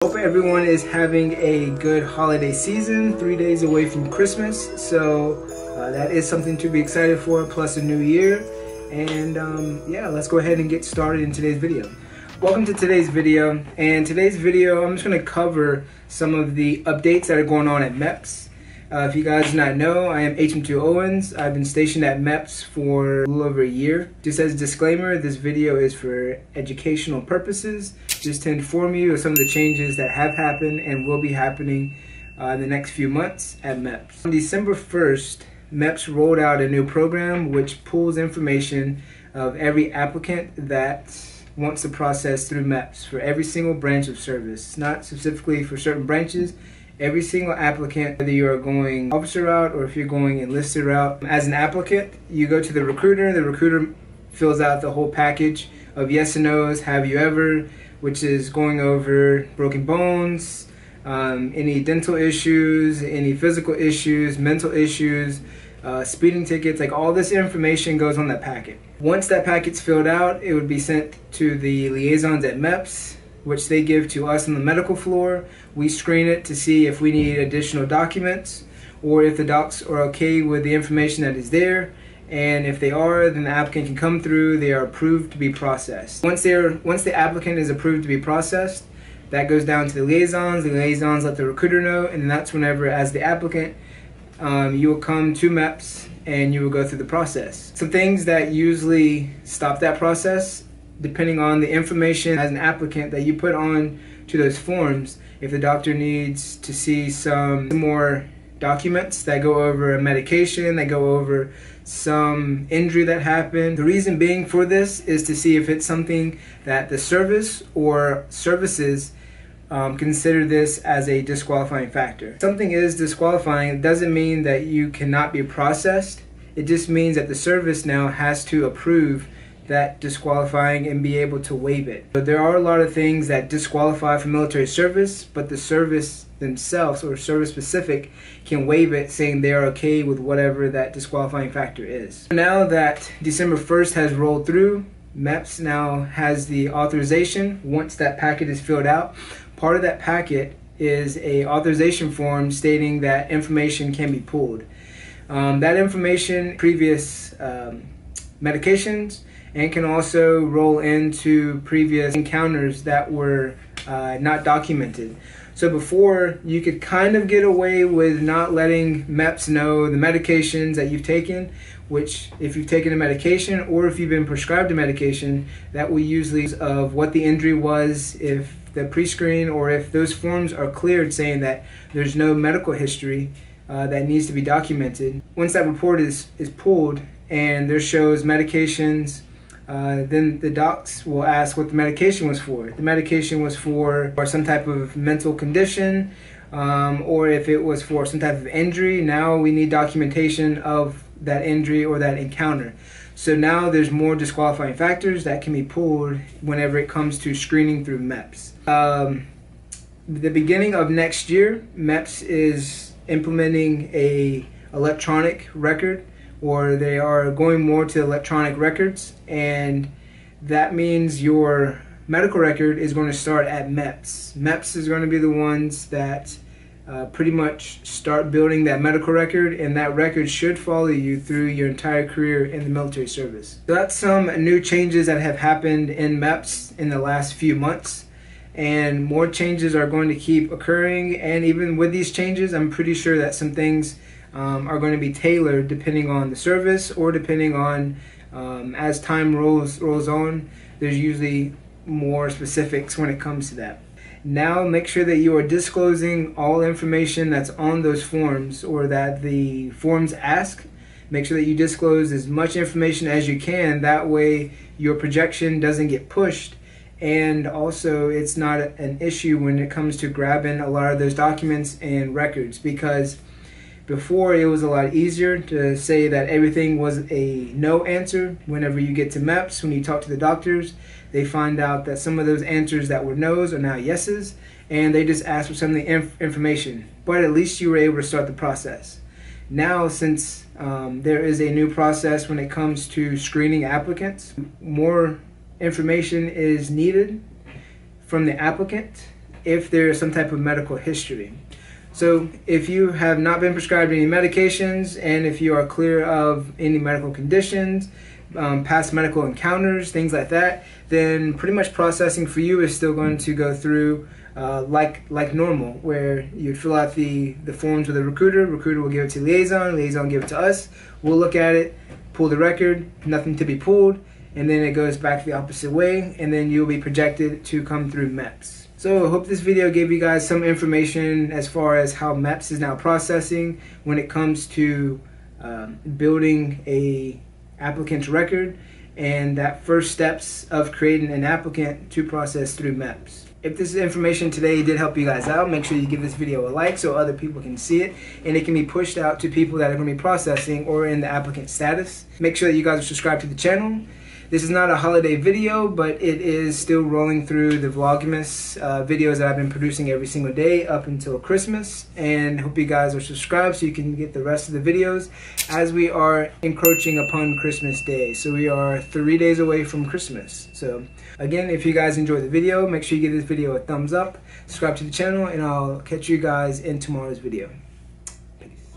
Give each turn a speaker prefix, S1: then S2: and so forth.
S1: Hope everyone is having a good holiday season, 3 days away from Christmas, so that is something to be excited for, plus a new year. And yeah, let's go ahead and get started in today's video. Welcome to today's video, and today's video I'm just going to cover some of the updates that are going on at MEPS. If you guys do not know, I am HM2 Owens. I've been stationed at MEPS for a little over a year. Just as a disclaimer, this video is for educational purposes, just to inform you of some of the changes that have happened and will be happening in the next few months at MEPS. On December 1st, MEPS rolled out a new program which pulls information of every applicant that wants to process through MEPS for every single branch of service, not specifically for certain branches. Every single applicant, whether you are going officer route or if you're going enlisted route. As an applicant, you go to the recruiter fills out the whole package of yes and no's, have you ever, which is going over broken bones, any dental issues, any physical issues, mental issues, speeding tickets, like all this information goes on that packet. Once that packet's filled out, it would be sent to the liaisons at MEPS, which they give to us on the medical floor. We screen it to see if we need additional documents or if the docs are okay with the information that is there. And if they are, then the applicant can come through. They are approved to be processed. Once the applicant is approved to be processed, that goes down to the liaisons. The liaisons let the recruiter know, and that's whenever, as the applicant, you will come to MEPS and you will go through the process. Some things that usually stop that process, depending on the information as an applicant that you put on to those forms. If the doctor needs to see some more documents that go over a medication, that go over some injury that happened. The reason being for this is to see if it's something that the service or services consider this as a disqualifying factor. If something is disqualifying, it doesn't mean that you cannot be processed. It just means that the service now has to approve that disqualifying and be able to waive it. But there are a lot of things that disqualify for military service, but the service themselves or service specific can waive it, saying they're okay with whatever that disqualifying factor is. Now that December 1st has rolled through, MEPS now has the authorization. Once that packet is filled out, part of that packet is a authorization form stating that information can be pulled. That information, previous medications, and can also roll into previous encounters that were not documented. So before, you could kind of get away with not letting MEPS know the medications that you've taken, which if you've taken a medication or if you've been prescribed a medication, that will usually of what the injury was, if the pre-screen or if those forms are cleared saying that there's no medical history that needs to be documented. Once that report is pulled and there shows medications, then the docs will ask what the medication was for. The medication was for some type of mental condition, or if it was for some type of injury. Now we need documentation of that injury or that encounter. So now there's more disqualifying factors that can be pulled whenever it comes to screening through MEPS. The beginning of next year, MEPS is implementing a electronic record, or they are going more to electronic records, and that means your medical record is going to start at MEPS. MEPS is going to be the ones that pretty much start building that medical record, and that record should follow you through your entire career in the military service. So that's some new changes that have happened in MEPS in the last few months, and more changes are going to keep occurring. And even with these changes, I'm pretty sure that some things are going to be tailored depending on the service, or depending on as time rolls on, there's usually more specifics when it comes to that. Now make sure that you are disclosing all information that's on those forms, or that the forms ask. Make sure that you disclose as much information as you can. That way your projection doesn't get pushed, and also it's not an issue when it comes to grabbing a lot of those documents and records, because before, it was a lot easier to say that everything was a no answer. Whenever you get to MEPS, when you talk to the doctors, they find out that some of those answers that were no's are now yeses, and they just ask for some of the information. But at least you were able to start the process. Now, since there is a new process when it comes to screening applicants, more information is needed from the applicant if there is some type of medical history. So if you have not been prescribed any medications, and if you are clear of any medical conditions, past medical encounters, things like that, then pretty much processing for you is still going to go through like normal, where you'd fill out the forms with a recruiter will give it to liaison will give it to us, we'll look at it, pull the record, nothing to be pulled, and then it goes back the opposite way, and then you'll be projected to come through MEPS. So I hope this video gave you guys some information as far as how MEPS is now processing when it comes to building a applicant's record, and that first steps of creating an applicant to process through MEPS. If this information today did help you guys out, make sure you give this video a like so other people can see it, and it can be pushed out to people that are going to be processing or in the applicant status. Make sure that you guys are subscribed to the channel. This is not a holiday video, but it is still rolling through the Vlogmas videos that I've been producing every single day up until Christmas. And hope you guys are subscribed so you can get the rest of the videos as we are encroaching upon Christmas Day. So we are 3 days away from Christmas. So again, if you guys enjoyed the video, make sure you give this video a thumbs up, subscribe to the channel, and I'll catch you guys in tomorrow's video. Peace.